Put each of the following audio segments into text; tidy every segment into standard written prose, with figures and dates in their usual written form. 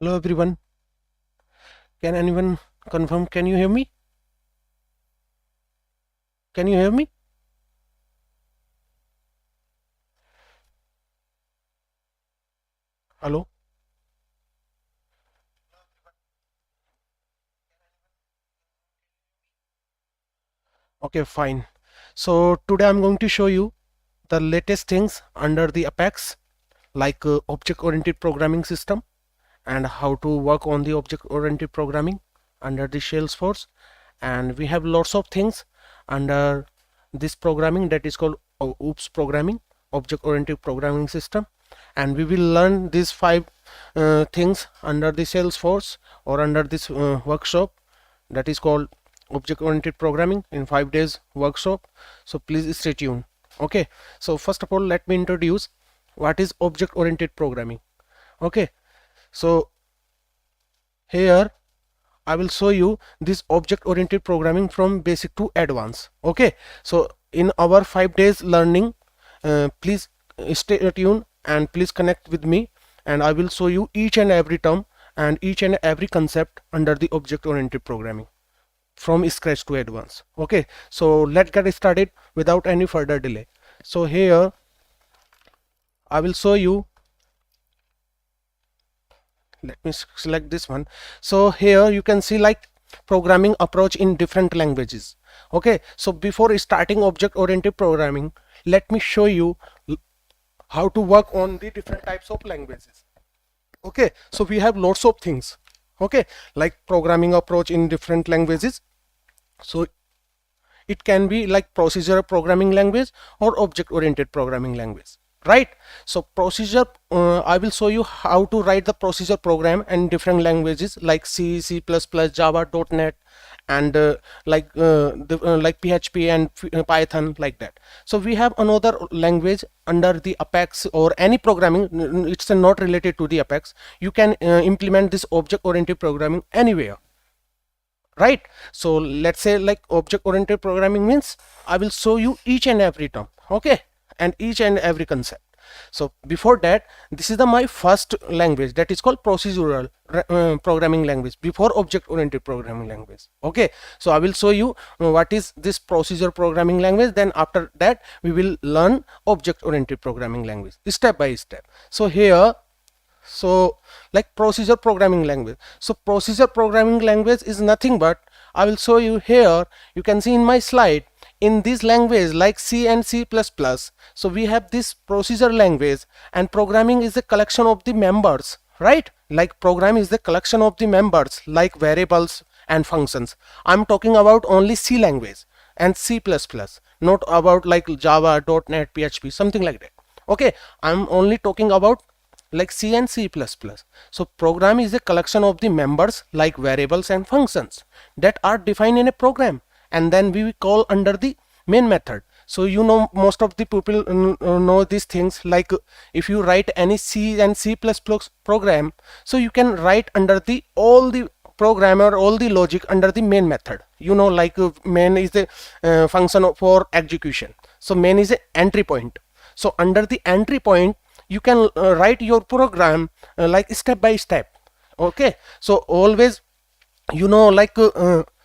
Hello everyone. Can anyone confirm? Can you hear me? Can you hear me? Hello? Okay, fine. So today I'm going to show you the latest things under the Apex, like object-oriented programming system and how to work on the object-oriented programming under the Salesforce. And we have lots of things under this programming that is called OOPS programming, object-oriented programming system. And we will learn these five things under the Salesforce or under this workshop that is called object-oriented programming in 5 days workshop. So please stay tuned. Okay, so first of all, let me introduce what is object-oriented programming. Okay, so here I will show you this object-oriented programming from basic to advanced. Okay, so in our 5 days learning, please stay tuned and please connect with me, and I will show you each and every term and each and every concept under the object-oriented programming from scratch to advanced. Okay, so let's get started without any further delay. So here I will show you. Let me select this one. So here you can see like programming approach in different languages. Okay, so before starting object oriented programming, let me show you how to work on the different types of languages. Okay, so we have lots of things. Okay, like programming approach in different languages. So it can be like procedural programming language or object oriented programming language, right? So procedure, I will show you how to write the procedure program in different languages like C, C++, Java, .NET, and like PHP and Python, like that. So we have another language under the Apex or any programming. It's not related to the Apex. You can implement this object oriented programming anywhere, right? So let's say like object oriented programming means I will show you each and every term, okay, and each and every concept. So before that, this is my first language that is called procedural programming language before object oriented programming language. Okay, so I will show you what is this procedure programming language, then after that we will learn object oriented programming language step by step. So here, so like procedure programming language, so procedure programming language is nothing but, I will show you here, you can see in my slide, in this language like C and C++, so we have this procedure language, and programming is a collection of the members, right? Like program is the collection of the members like variables and functions. I'm talking about only C language and C++, not about like Java, .NET, PHP, something like that. Okay, I'm only talking about like C and C++. So program is a collection of the members like variables and functions that are defined in a program, and then we call under the main method. So you know, most of the people know these things, like if you write any C and C++ program, so you can write under the all the program or all the logic under the main method. You know, like main is the function for execution. So main is a entry point. So under the entry point you can write your program like step by step. Okay, so always, you know, like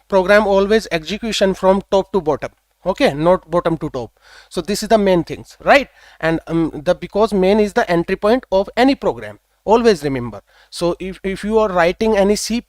program always execution from top to bottom. Okay, not bottom to top. So this is the main things, right? And the because main is the entry point of any program, always remember. So if you are writing any C++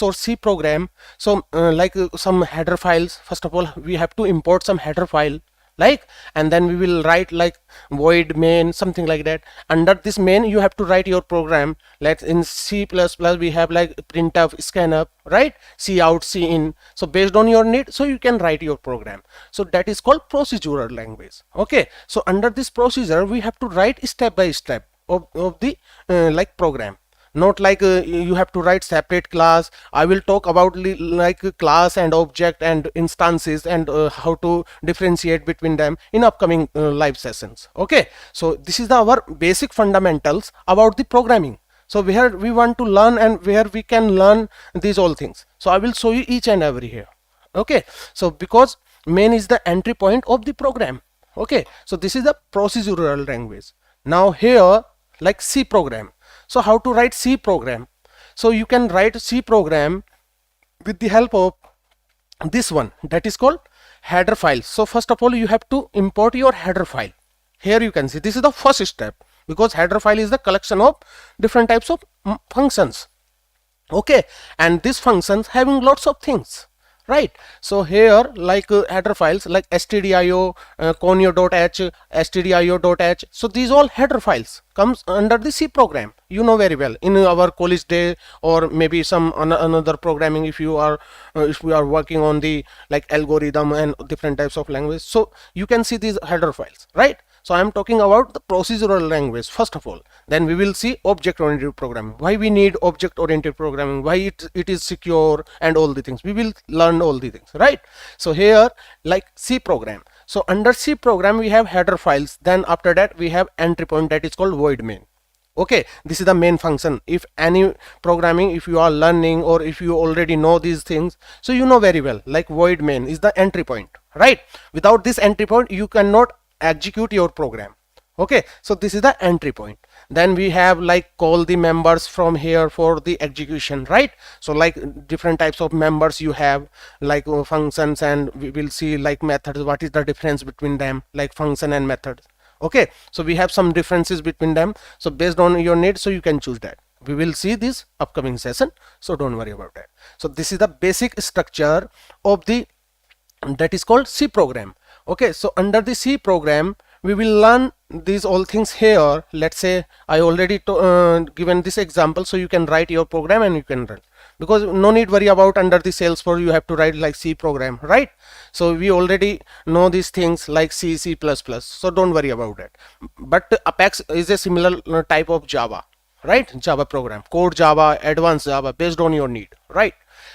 or C program, so like some header files, first of all we have to import some header file, like, and then we will write like void main, something like that. Under this main you have to write your program. Let's in C++ we have like printf, scanf, right? C out, C in. So based on your need, so you can write your program. So that is called procedural language. Okay, so under this procedure we have to write step by step of the like program, not like you have to write separate class. I will talk about like class and object and instances and how to differentiate between them in upcoming live sessions. Okay, so this is our basic fundamentals about the programming. So where we want to learn and where we can learn these all things, so I will show you each and every here. Okay, so because main is the entry point of the program. Okay, so this is the procedural language. Now here, like C program. So how to write C program? So you can write C program with the help of this one, that is called header file. So first of all, you have to import your header file. Here you can see this is the first step, because header file is the collection of different types of functions. Okay, and these functions having lots of things, right? So here, like header files like stdio, conio.h, stdio.h, so these all header files comes under the C program. You know very well in our college day, or maybe some another programming, if you are if we are working on the like algorithm and different types of language, so you can see these header files, right? So I am talking about the procedural language first of all. Then we will see object oriented programming, why we need object oriented programming, why it is secure, and all the things we will learn, all the things, right? So here, like C program, so under C program we have header files, then after that we have entry point, that is called void main. Okay, this is the main function. If any programming, if you are learning, or if you already know these things, so you know very well, like void main is the entry point, right? Without this entry point you cannot execute your program. Okay, so this is the entry point. Then we have like call the members from here for the execution, right? So like different types of members you have, like functions, and we will see like methods, what is the difference between them, like function and methods. Okay, so we have some differences between them, so based on your need, so you can choose that. We will see this upcoming session, so don't worry about that. So this is the basic structure of the, that is called C program. Okay, so under the C program we will learn these all things here. Let's say I already given this example, so you can write your program and you can run, because no need worry about under the Salesforce you have to write like C program, right? So we already know these things like C, C++, so don't worry about that. But Apex is a similar type of Java, right? Java program, core Java, advanced Java, based on your need, right?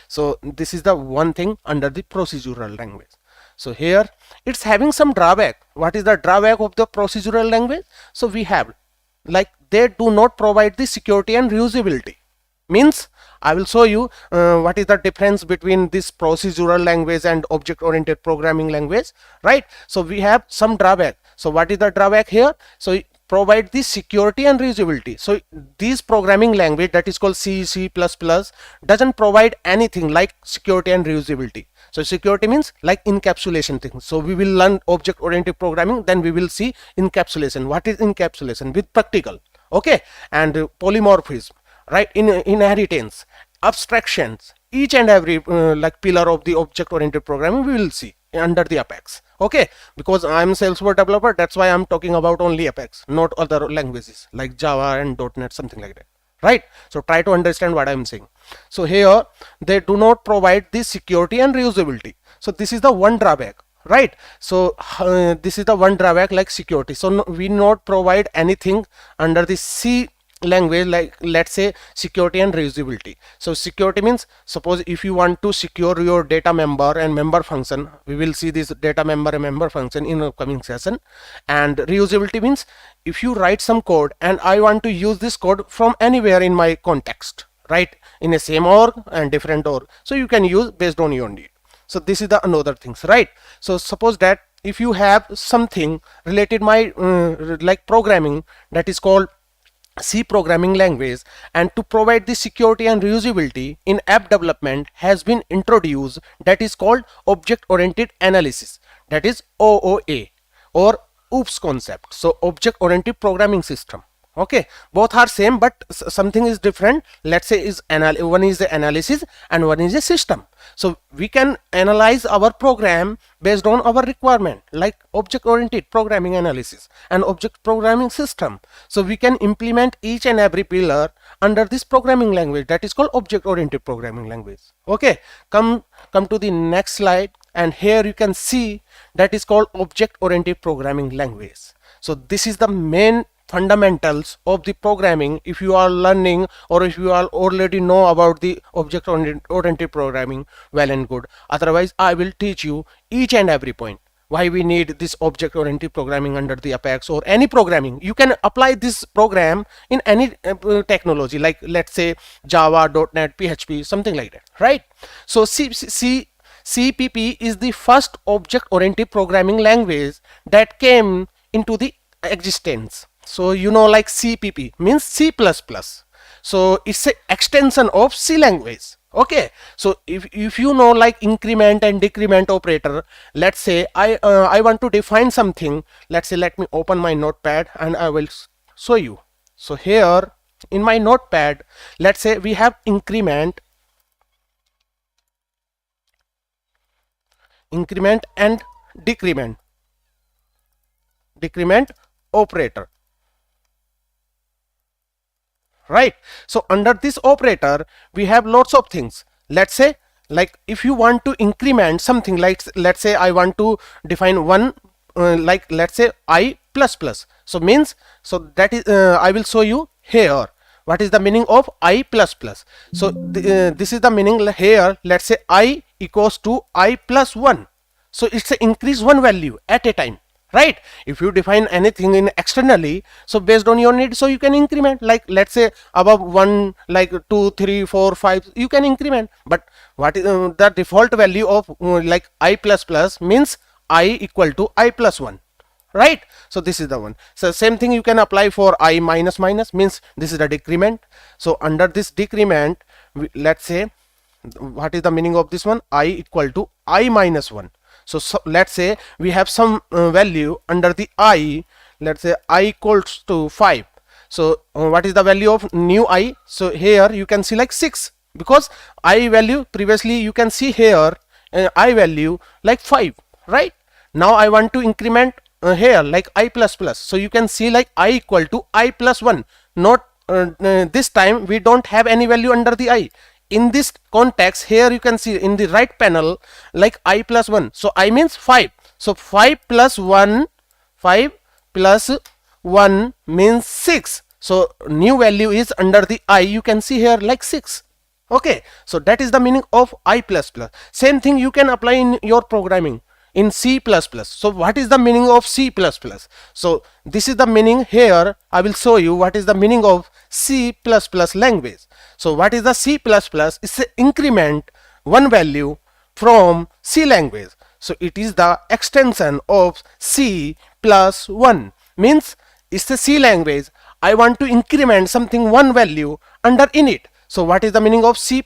So this is the one thing under the procedural language. So here it's having some drawback. What is the drawback of the procedural language? So we have like they do not provide the security and reusability. Means I will show you what is the difference between this procedural language and object oriented programming language, right? So we have some drawback. So what is the drawback here? So provide the security and reusability. So this programming language, that is called C, C++, doesn't provide anything like security and reusability. So security means like encapsulation things. So we will learn object oriented programming, then we will see encapsulation. What is encapsulation with practical? Okay, and polymorphism, right? In inheritance, abstractions, each and every like pillar of the object oriented programming we will see under the Apex. Okay, because I am Salesforce developer, that's why I'm talking about only Apex, not other languages like Java and .NET, something like that, right? So try to understand what I'm saying. So here they do not provide this security and reusability. So this is the one drawback, right? So this is the one drawback, like security. So no, we not provide anything under the C language, like let's say security and reusability. So security means, suppose if you want to secure your data member and member function, we will see this data member and member function in upcoming session. And reusability means if you write some code and I want to use this code from anywhere in my context, right, in a same org and different org, so you can use based on your need. So this is the another things, right? So suppose that if you have something related my like programming, that is called C programming language, and to provide the security and reusability in app development has been introduced, that is called object oriented analysis, that is OOA, or OOPS concept. So object oriented programming system. Okay, both are same, but something is different. Let's say is one is the analysis and one is a system. So we can analyze our program based on our requirement, like object oriented programming analysis and object programming system. So we can implement each and every pillar under this programming language, that is called object oriented programming language. Okay, come to the next slide, and here you can see that is called object oriented programming language. So this is the main fundamentals of the programming. If you are learning, or if you are already know about the object oriented programming, well and good. Otherwise I will teach you each and every point why we need this object oriented programming under the Apex, or any programming. You can apply this program in any technology, like let's say Java, .NET, PHP, something like that, right? So CPP is the first object oriented programming language that came into the existence. So you know, like CPP means C++. So it's a extension of C language. Okay, so if you know like increment and decrement operator, let's say I want to define something. Let's say, let me open my notepad and I will show you. So here in my notepad, let's say we have increment and decrement operator, right? So under this operator we have lots of things. Let's say, like if you want to increment something, like let's say I want to define one, like let's say I plus plus. So means, so that is I will show you here what is the meaning of I plus plus. So this is the meaning here. Let's say I equals to I plus 1. So it's a increase one value at a time, right? If you define anything in externally, so based on your need, so you can increment, like let's say above 1, like 2, 3, 4, 5, you can increment. But what is the default value of like I plus plus means I equal to I plus 1, right? So this is the one. So same thing you can apply for I minus minus, means this is the decrement. So under this decrement, let's say, what is the meaning of this one? I equal to I minus 1. So let's say we have some value under the I. Let's say I equals to 5. So what is the value of new I? So here you can see like 6, because I value previously you can see here I value like 5, right? Now I want to increment here like I plus plus. So you can see like I equal to I plus 1. Not this time we don't have any value under the I. In this context, here you can see in the right panel like I plus 1. So I means 5. So 5 plus 1, 5 plus 1 means 6. So new value is under the I, you can see here like 6. Okay, so that is the meaning of I plus plus. Same thing you can apply in your programming in C++. So what is the meaning of C++? So this is the meaning. Here I will show you what is the meaning of C++ language. So what is the C++? It's an increment one value from C language. So it is the extension of C plus 1, means it's a C language. I want to increment something one value under init. So what is the meaning of C++?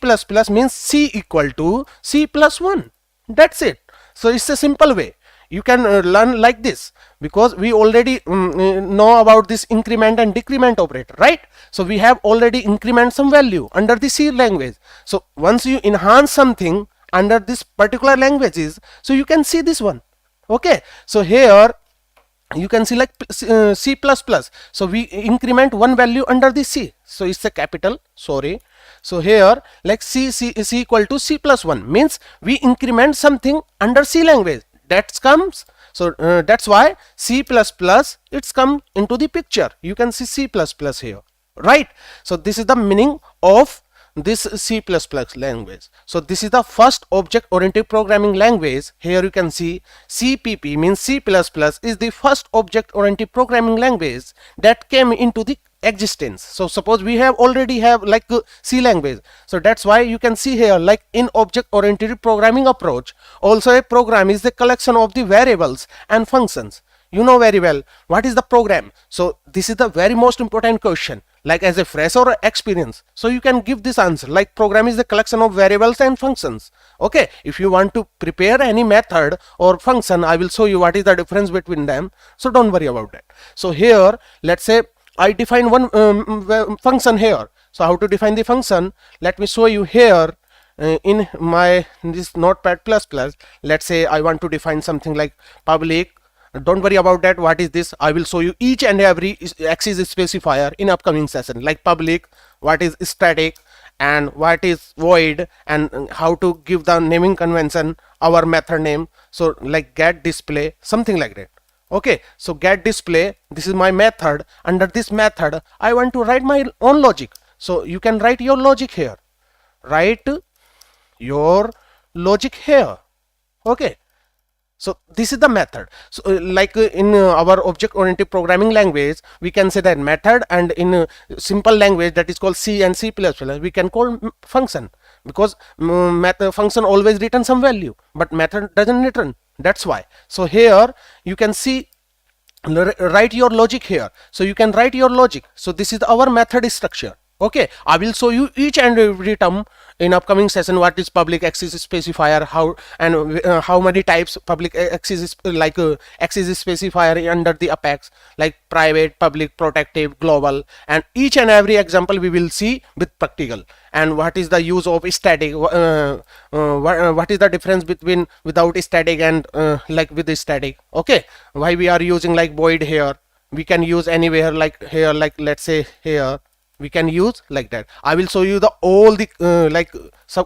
Means C equal to C plus 1. That's it. So it's a simple way. You can learn like this, because we already know about this increment and decrement operator, right? So we have already increment some value under the C language. So once you enhance something under this particular languages, so you can see this one. Okay, so here you can see like C++. So we increment one value under the C. So it's a capital, sorry. So here like C equal to C plus 1, means we increment something under C language. That comes, so that's why C++ it's come into the picture. You can see C++ here, right? So this is the meaning of this C++ language. So this is the first object oriented programming language. Here you can see CPP, means C++ is the first object oriented programming language that came into the existence. So suppose we already have like C language, so that's why you can see here like in object oriented programming approach, also a program is the collection of the variables and functions. You know very well what is the program. So this is the very most important question, like as a fresh or experience. So you can give this answer like program is the collection of variables and functions. Okay, if you want to prepare any method or function, I will show you what is the difference between them. So don't worry about that. So here let's say I define one function here. So how to define the function? Let me show you here in my this notepad plus plus. Let's say I want to define something like public. Don't worry about that. What is this? I will show you each and every axis specifier in upcoming session, like public, what is static, and what is void, and how to give the naming convention, our method name. So like get display, something like that. Okay, so get display, this is my method. Under this method I want to write my own logic. So you can write your logic here. Write your logic here. Okay, so this is the method. So like in our object oriented programming language, we can say that method, and in simple language that is called C and C++, we can call function, because function always return some value, but method doesn't return. That's why. So here you can see write your logic here. So you can write your logic. So this is our method structure. Okay, I will show you each and every term in upcoming session. What is public access specifier, how and how many types public access is access specifier under the Apex, like private, public, protective, global, and each and every example we will see with practical. And what is the use of static, what is the difference between without static and like with the static. Okay, why we are using like void here, we can use anywhere, like here, like let's say here we can use like that. I will show you the all the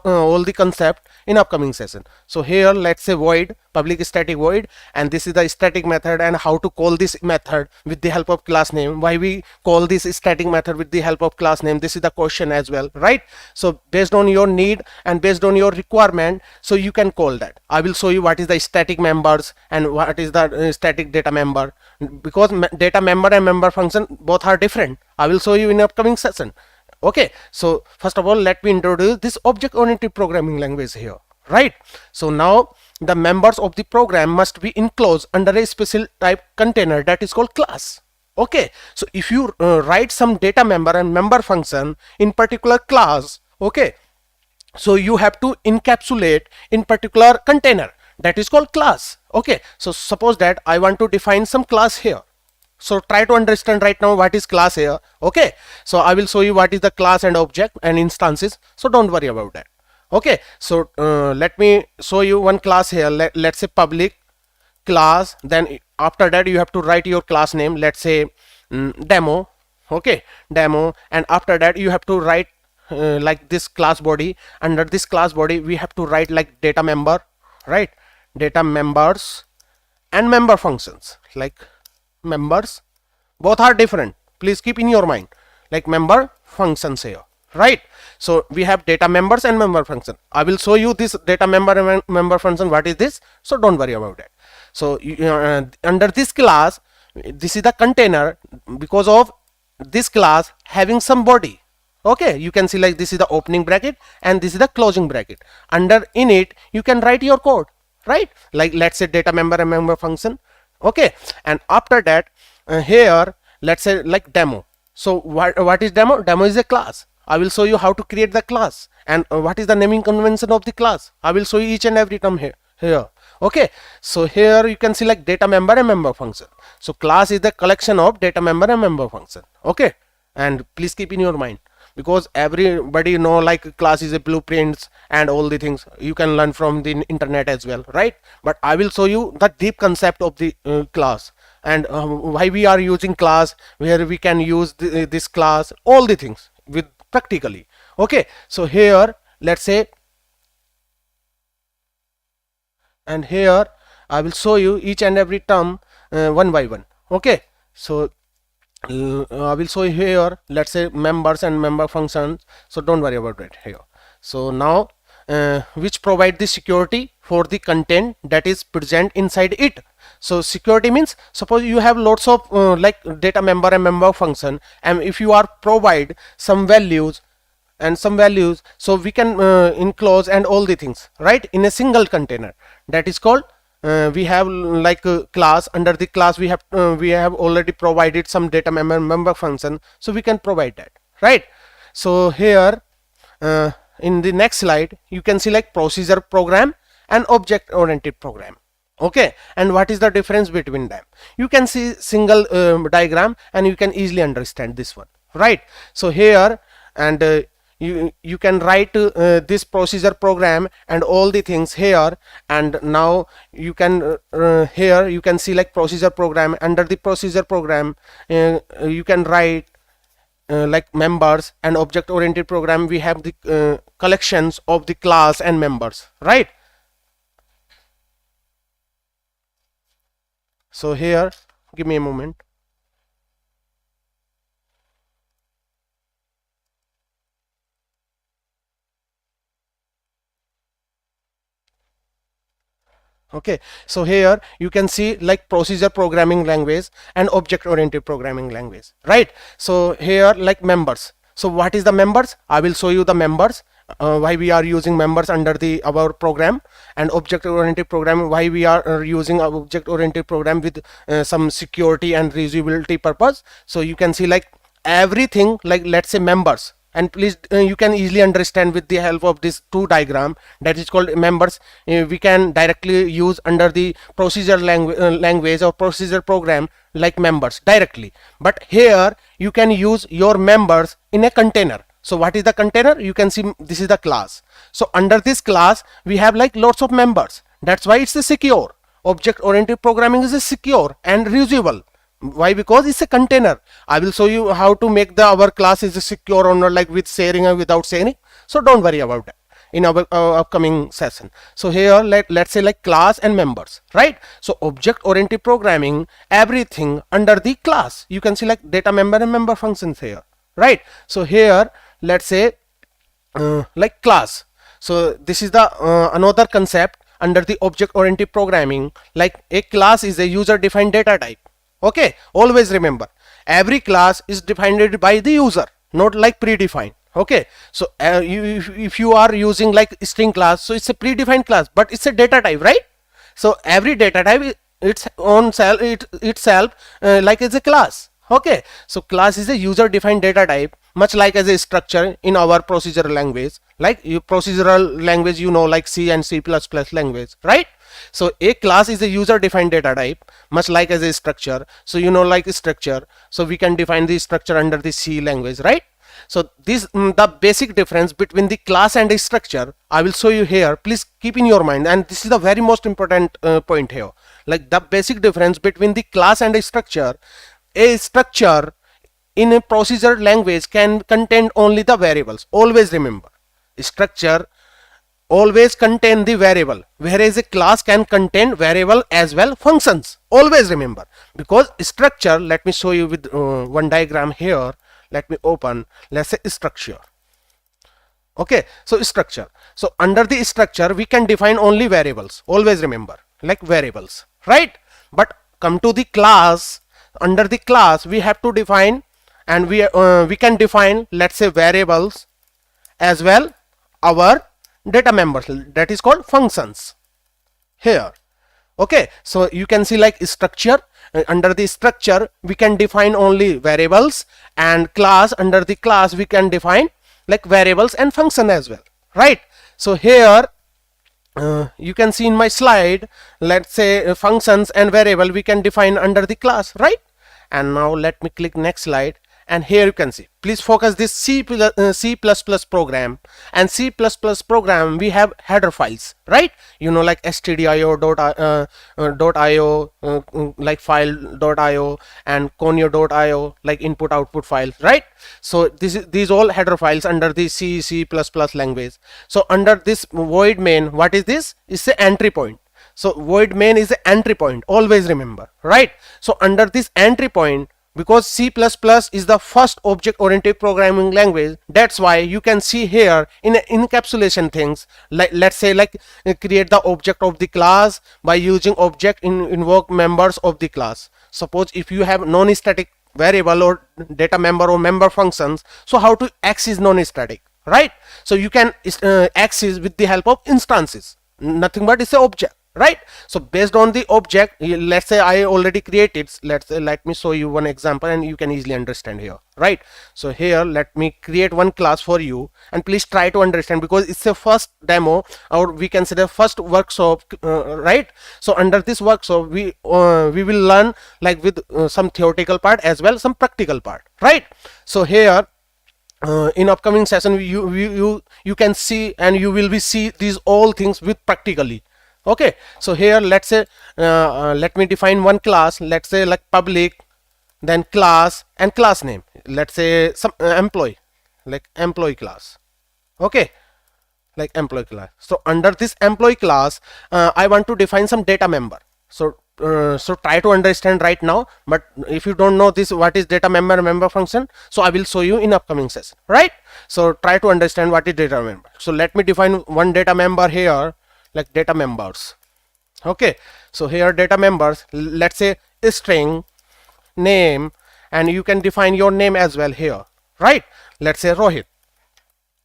all the concept in upcoming session. So here let's say void, public static void, and this is the static method and how to call this method with the help of class name. Why we call this static method with the help of class name, this is the question as well, right? So based on your need and based on your requirement, so you can call that. I will show you what is the static members and what is the static data member, because data member and member function both are different. I will show you in upcoming session. Okay, so first of all let me introduce this object oriented programming language here, right? So now the members of the program must be enclosed under a special type container that is called class. Okay, so if you write some data member and member function in particular class, okay, so you have to encapsulate in particular container that is called class. Okay, so suppose that I want to define some class here. So try to understand right now what is class here. Okay, so I will show you what is the class and object and instances, so don't worry about that. Okay, so let me show you one class here. Let's say public class, then after that you have to write your class name, let's say demo. Okay, demo, and after that you have to write like this class body. Under this class body we have to write like data member, right? Data members and member functions, like members both are different, please keep in your mind, like member functions here, right? So we have data members and member function. I will show you this data member and member function, what is this, so don't worry about that. So under this class, this is the container because of this class having some body. Okay, you can see like this is the opening bracket and this is the closing bracket. Under in it you can write your code, right? Like let's say data member and member function. Okay, and after that here let's say like demo. So what is demo? Demo is a class. I will show you how to create the class and what is the naming convention of the class. I will show you each and every term here. Okay, so here you can see like data member and member function. So class is the collection of data member and member function. Okay, and please keep in your mind, because everybody know like class is a blueprints and all the things you can learn from the internet as well, right? But I will show you the deep concept of the class and why we are using class, where we can use this class, all the things with practically. Okay, so here let's say, and here I will show you each and every term one by one. Okay, so I will show you here, let's say members and member functions, so don't worry about it here. So now which provide the security for the content that is present inside it. So security means, suppose you have lots of like data member and member function, and if you are provide some values and some values, so we can enclose and all the things, right, in a single container. That is called we have like a class. Under the class we have already provided some data member function, so we can provide that, right? So here in the next slide you can see like procedure program and object oriented program. Okay, and what is the difference between them? You can see single diagram and you can easily understand this one, right? So here and you can write this procedure program and all the things here, and now you can here you can see like procedure program. Under the procedure program you can write like members, and object oriented program we have the collections of the class and members, right? So here give me a moment. Okay, so here you can see like procedure programming language and object oriented programming language, right? So here like members. So what is the members? I will show you the members, why we are using members under the our program, and object oriented program, why we are using object oriented program with some security and reusability purpose. So you can see like everything, like let's say members. and please you can easily understand with the help of this two diagram that is called members. We can directly use under the procedure language or procedure program like members directly, but here you can use your members in a container. So what is the container? You can see this is the class. So under this class we have like lots of members. That's why it's a secure. Object oriented programming is a secure and reusable. Why? Because it's a container. I will show you how to make the our class is secure or not, like with sharing or without sharing. So don't worry about that in our upcoming session. So here let's say like class and members, right? So object oriented programming, everything under the class. You can see like data member and member functions here, right? So here let's say like class. So this is the another concept under the object oriented programming. Like a class is a user defined data type. Okay, always remember every class is defined by the user, not like predefined. Okay, so if you are using like string class, so it's a predefined class, but it's a data type, right? So every data type its own itself like as a class. Okay, so class is a user defined data type, much like as a structure in our procedural language. Like procedural language, you know, like C and C++ language, right? So a class is a user defined data type, much like as a structure. So you know, like a structure, so we can define the structure under the C language, right? So this the basic difference between the class and a structure I will show you here. Please keep in your mind, and this is the very most important point here. Like the basic difference between the class and a structure in a procedure language can contain only the variables. Always remember, structure always contain the variable, whereas a class can contain variable as well functions. Always remember, because structure, let me show you with one diagram here. Let me open, let's say structure. Okay, so structure. So under the structure we can define only variables. Always remember, like variables, right? But come to the class. Under the class we have to define, and we can define, let's say, variables as well our data members, that is called functions here. Okay, so you can see like structure, under the structure we can define only variables, and class, under the class we can define like variables and function as well, right? So here you can see in my slide, let's say functions and variable we can define under the class, right? And now let me click next slide, and here you can see, please focus this C++ program, and C++ program we have header files, right? You know, like stdio.io, like file.io, and conio.io, like input output files, right? So these all header files under the C++ language. So under this void main, what is this? It's the entry point. So void main is the entry point, always remember, right? So under this entry point, because C++ is the first object oriented programming language, that's why you can see here in encapsulation things, like let's say like create the object of the class by using object invoke members of the class. Suppose if you have non-static variable or data member or member functions, so how to access non-static, right? So you can access with the help of instances, nothing but it's an object, right? So based on the object, let's say I already created, let me show you one example and you can easily understand here, right? So here let me create one class for you, and please try to understand, because it's a first demo, or we can say the first workshop, right? So under this workshop we will learn like with some theoretical part as well some practical part, right? So here in upcoming session you can see, and you will be see these all things with practically. Okay, so here let's say let me define one class, let's say like public, then class and class name, let's say some employee, like employee class. Okay, like employee class. So under this employee class I want to define some data member. So try to understand right now, but if you don't know this what is data member function, so I will show you in upcoming session, right? So try to understand what is data member. So let me define one data member here, like data members. Okay, so here data members, let's say string name, and you can define your name as well here, right? Let's say Rohit.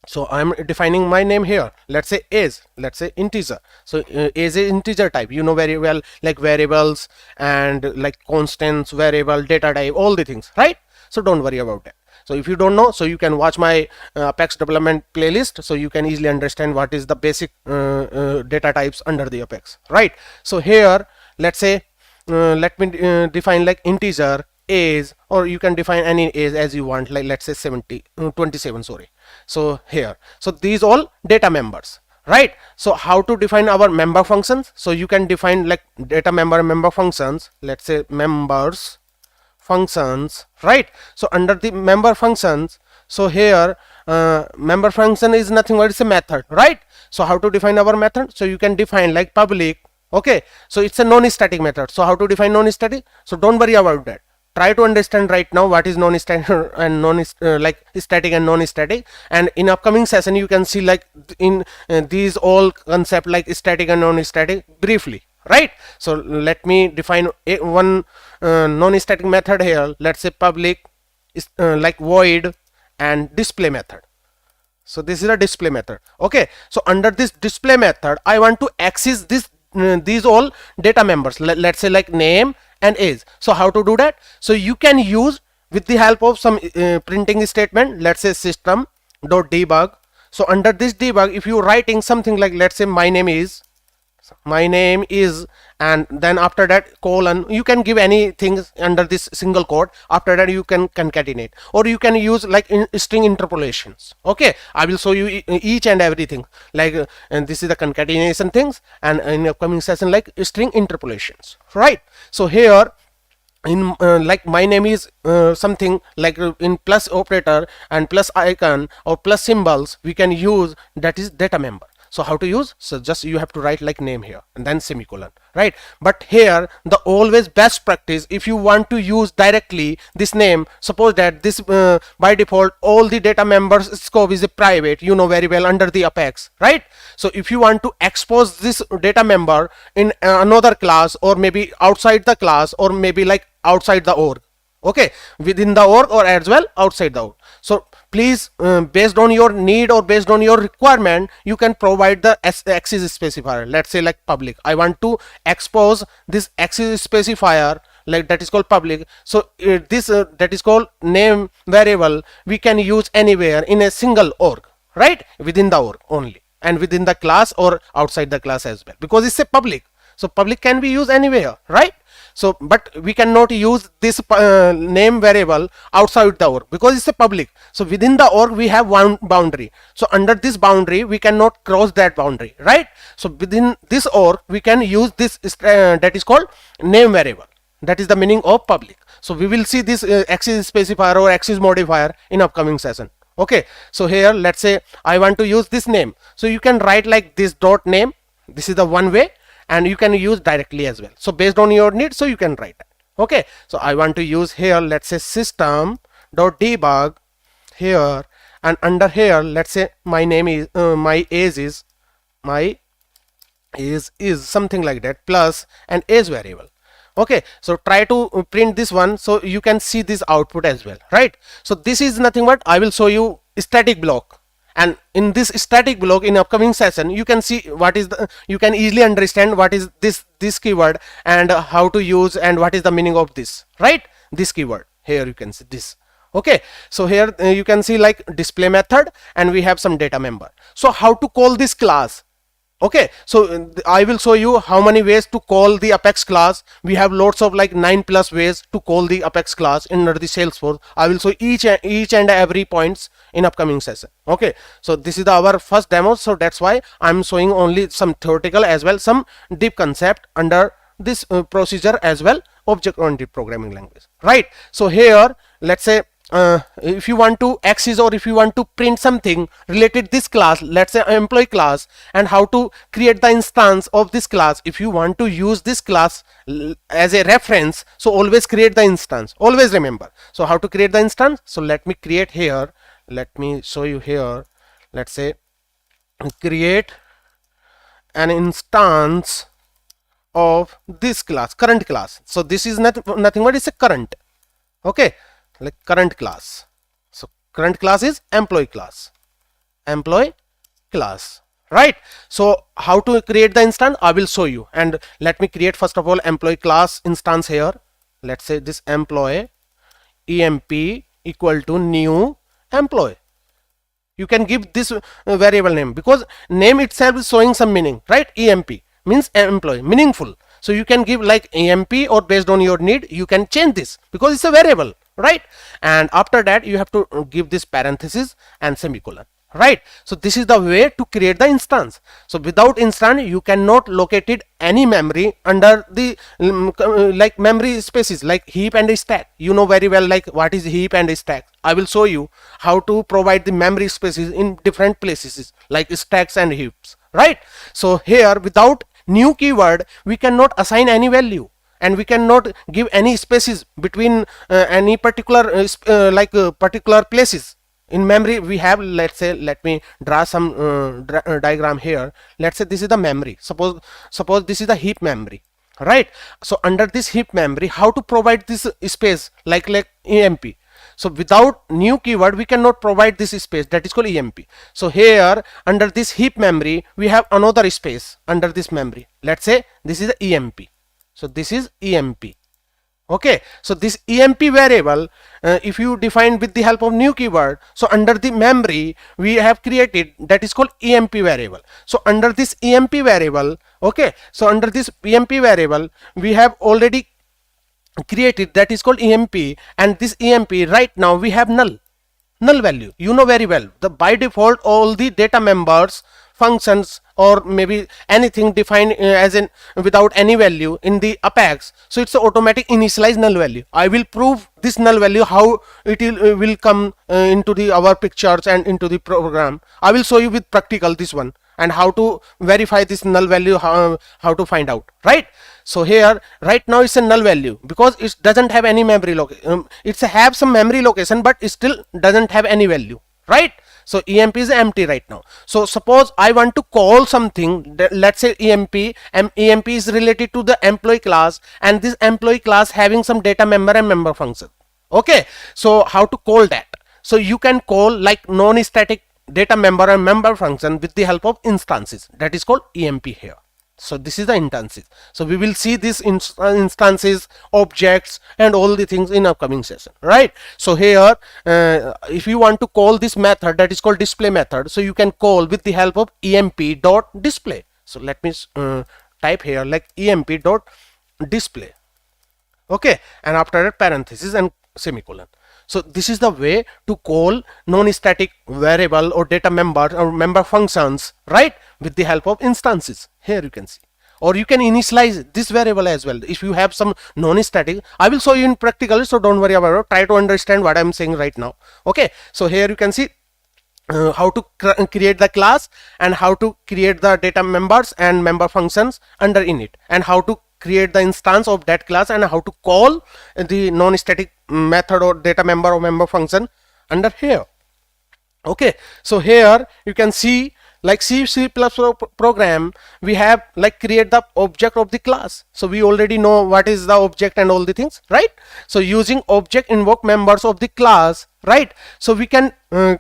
So I'm defining my name here. Let's say age, let's say integer. So age is integer type, you know very well, like variables and like constants, variable, data type, all the things, right? So don't worry about that. So if you don't know, so you can watch my Apex development playlist, so you can easily understand what is the basic data types under the Apex, right? So here let's say let me define like integer age, or you can define any age as you want, like let's say 27, sorry. So here, so these all data members, right? So how to define our member functions? So you can define like data member functions, let's say members functions, right? So under the member functions, so here member function is nothing but it's a method, right? So how to define our method? So you can define like public, okay? So it's a non-static method. So how to define non-static? So don't worry about that. Try to understand right now what is non-static and like static and non-static, and in upcoming session you can see like in these all concept like static and non-static briefly, right? So let me define one non-static method here. Let's say public is like void and display method. So this is a display method, okay? So under this display method I want to access this these all data members, let's say like name and age. So how to do that? So you can use with the help of some printing statement, let's say system.debug. So under this debug, if you writing something like let's say my name is, and then after that colon, you can give anything under this single quote. After that you can concatenate, or you can use like string interpolations, okay? I will show you each and everything, like and this is the concatenation things, and in upcoming session like string interpolations, right? So here in like my name is something like in plus operator and plus icon or plus symbols we can use, that is data member. So how to use? So just you have to write like name here and then semicolon, right? But here the always best practice, if you want to use directly this name, suppose that this by default all the data members scope is a private, you know very well under the Apex, right? So if you want to expose this data member in another class, or maybe outside the class, or maybe like outside the org, okay, within the org or as well outside the org. So please based on your need or based on your requirement, you can provide the access specifier. Let's say like public, I want to expose this access specifier, like that is called public. So this that is called name variable, we can use anywhere in a single org, right? Within the org only, and within the class or outside the class as well, because it's a public. So public can be used anywhere, right? So but we cannot use this name variable outside the org because it's a public. So within the org we have one boundary, so under this boundary we cannot cross that boundary, right? So within this org we can use this that is called name variable. That is the meaning of public. So we will see this access specifier or access modifier in upcoming session, okay? So here let's say I want to use this name, so you can write like this dot name. This is the one way, and you can use directly as well. So based on your need, so you can write that, okay? So I want to use here, let's say system.debug here, and under here let's say my name is my age is something like that, plus an age variable, okay? So try to print this one so you can see this output as well, right? So this is nothing but I will show you static block, and in this static block in upcoming session you can see what is the, you can easily understand what is this keyword and how to use and what is the meaning of this, right? This keyword here you can see this, okay? So here you can see like display method, and we have some data member. So how to call this class? Okay, so I will show you how many ways to call the Apex class. We have lots of like 9+ ways to call the Apex class under the Salesforce. I will show each and every points in upcoming session, okay? So this is our first demo, so that's why I'm showing only some theoretical as well some deep concept under this procedure as well, object oriented programming language, right? So here let's say if you want to access or if you want to print something related this class, let's say employee class, and how to create the instance of this class. If you want to use this class as a reference, so always create the instance, always remember. So how to create the instance? So let me create here, let me show you here. Let's say create an instance of this class, current class. So this is nothing but it's a current, okay, like current class. So current class is employee class, right? So how to create the instance I will show you, and let me create first of all employee class instance here. Let's say this employee emp equal to new employee. You can give this variable name, because name itself is showing some meaning, right? emp means employee, meaningful. So you can give like emp, or based on your need you can change this, because it's a variable, right? And after that you have to give this parenthesis and semicolon, right? So this is the way to create the instance. So without instance you cannot locate it any memory under the like memory spaces like heap and stack. You know very well like what is heap and stack. I will show you how to provide the memory spaces in different places like stacks and heaps, right? So here without new keyword we cannot assign any value, and we cannot give any spaces between any particular particular places in memory. We have, let's say, let me draw some diagram here. Let's say this is the memory. Suppose this is the heap memory, right? So under this heap memory, how to provide this space like emp. So without new keyword we cannot provide this space, that is called emp. So here under this heap memory we have another space under this memory. Let's say this is the emp. So this is emp. Okay, so this emp variable, if you define with the help of new keyword, so under the memory we have created, that is called emp variable. So under this emp variable, okay, so under this emp variable we have already created, that is called emp, and this emp right now we have null value. You know very well the by default all the data members, functions, or maybe anything defined as in without any value in the apex, so it's a automatic initialize null value. I will prove this null value how it will come into the our pictures and into the program. I will show you with practical this one, and how to verify this null value, how to find out, right? So here right now it's a null value because it doesn't have any memory location. It's have some memory location but it still doesn't have any value, right? So emp is empty right now. So suppose I want to call something, let's say emp, and emp is related to the employee class, and this employee class having some data member and member function. Okay, so how to call that? So you can call like non-static data member and member function with the help of instances, that is called emp here. So this is the instances. So we will see this instances, objects, and all the things in upcoming session, right? So here if you want to call this method, that is called display method, so you can call with the help of emp dot display. So let me type here like emp dot display, okay, and after that parenthesis and semicolon. So this is the way to call non-static variable or data member or member functions, right, with the help of instances. Here you can see, or you can initialize this variable as well if you have some non-static. I will show you in practical, so don't worry about it. Try to understand what I'm saying right now. Okay, so here you can see how to create the class, and how to create the data members and member functions under init, and how to create the instance of that class, and how to call the non-static method or data member or member function under here. Okay, so here you can see like C++ program, we have like create the object of the class. So we already know what is the object and all the things, right? So using object invoke members of the class, right? So we can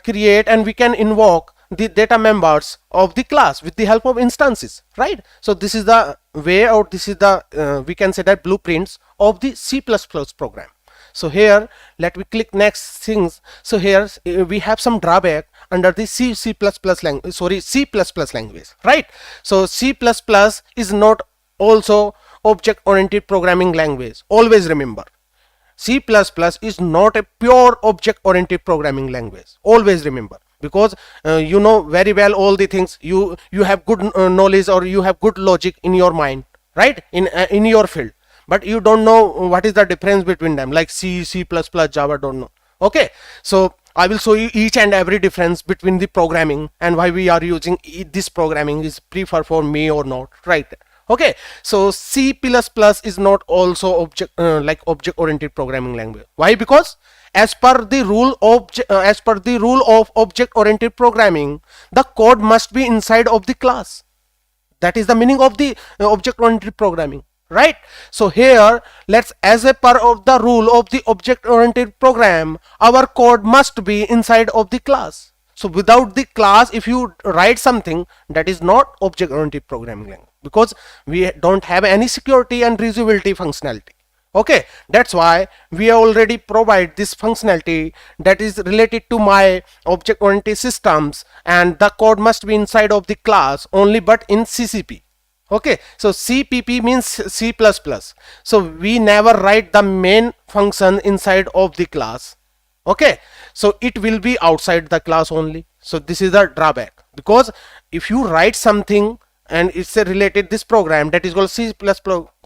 create and we can invoke the data members of the class with the help of instances, right? So this is the way, or this is the we can say that blueprints of the C++ program. So here let me click next things. So here we have some drawback under the C++ language, right? So C++ is not also object oriented programming language. Always remember, C++ is not a pure object oriented programming language. Always remember, because you know very well all the things, you have good knowledge, or you have good logic in your mind, right, in your field, but you don't know what is the difference between them, like C++, Java, don't know. Okay, so I will show you each and every difference between the programming and why we are using this programming is prefer for me or not, right? Okay, so C++ is not also object oriented programming language. Why? Because as per the rule of object oriented programming, the code must be inside of the class. That is the meaning of the object oriented programming, right? So here let's, as a part of the rule of the object oriented program, our code must be inside of the class. So without the class, if you write something, that is not object oriented programming language, because we don't have any security and reusability functionality. Okay, that's why we already provide this functionality that is related to my object oriented systems, and the code must be inside of the class only, but in CCP. Okay, so CPP means C++. So we never write the main function inside of the class. Okay, so it will be outside the class only. So this is the drawback, because if you write something and it's a related this program that is called C++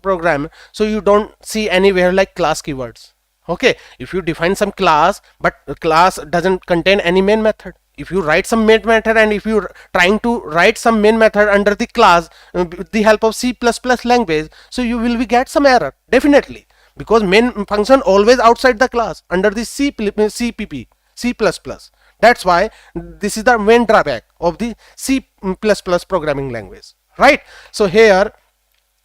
program, so you don't see anywhere like class keywords. Okay, if you define some class but class doesn't contain any main method, if you write some main method and if you trying to write some main method under the class with the help of C++ language, so you will be get some error definitely, because main function always outside the class under the CPP C++. That's why this is the main drawback of the C++ programming language, right? So here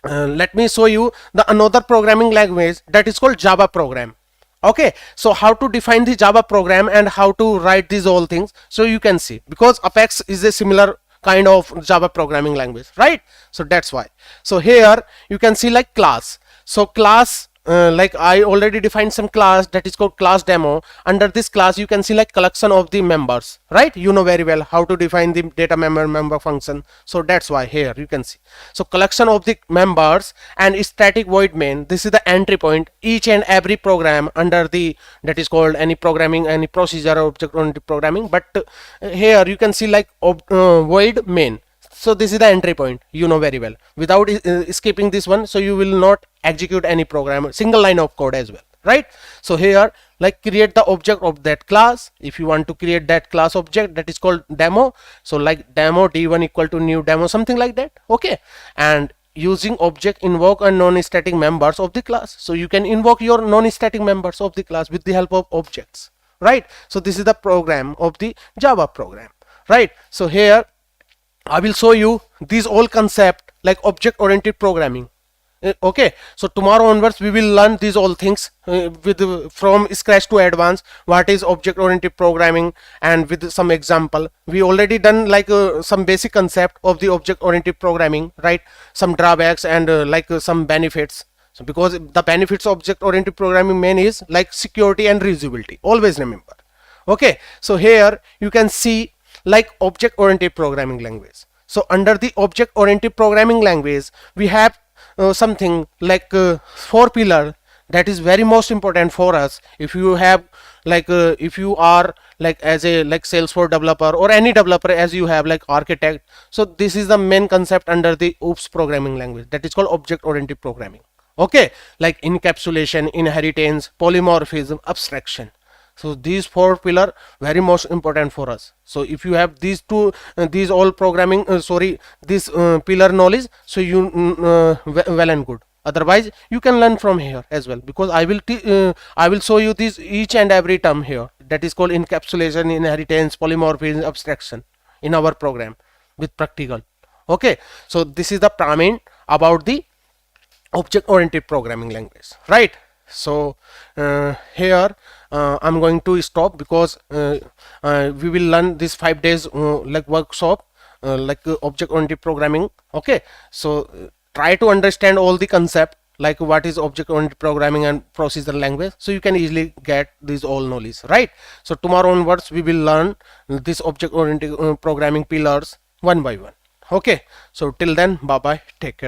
let me show you the another programming language that is called Java program. Okay, so how to define the Java program and how to write these all things, so you can see, because Apex is a similar kind of Java programming language, right? So that's why. So here you can see like class. So class, like I already defined some class that is called class demo. Under this class you can see like collection of the members, right? You know very well how to define the data member function. So that's why here you can see, so collection of the members and static void main. This is the entry point. Each and every program under the that is called any programming, any procedure object oriented programming, but here you can see like void main. So this is the entry point, you know very well. Without skipping this one, so you will not execute any program, single line of code as well, right? So here like create the object of that class. If you want to create that class object, that is called demo. So like demo d1 equal to new demo, something like that. Okay, and using object invoke and non-static members of the class. So you can invoke your non-static members of the class with the help of objects, right? So this is the program of the Java program, right? So here I will show you these all concept like object oriented programming. Okay, so tomorrow onwards we will learn these all things with from scratch to advanced, what is object oriented programming, and with some example. We already done like some basic concept of the object oriented programming, right? Some drawbacks and some benefits. So because the benefits of object oriented programming main is like security and reusability, always remember. Okay, so here you can see like object oriented programming language. So under the object oriented programming language we have something like 4 pillar that is very most important for us. If you have like if you are like as a like Salesforce developer or any developer as you have like architect, so this is the main concept under the OOPS programming language, that is called object oriented programming. Okay, like encapsulation, inheritance, polymorphism, abstraction. So these 4 pillar very most important for us. So if you have these two these all programming this pillar knowledge, so you well and good. Otherwise you can learn from here as well, because I will show you this each and every term here, that is called encapsulation, inheritance, polymorphism, abstraction in our program with practical. Okay, so this is the priming about the object oriented programming language, right? So here I'm going to stop, because we will learn this 5 days like workshop object oriented programming. Okay, so try to understand all the concept like what is object oriented programming and procedural language, so you can easily get these all knowledge, right? So tomorrow onwards we will learn this object oriented programming pillars one by one. Okay, so till then, bye bye, take care.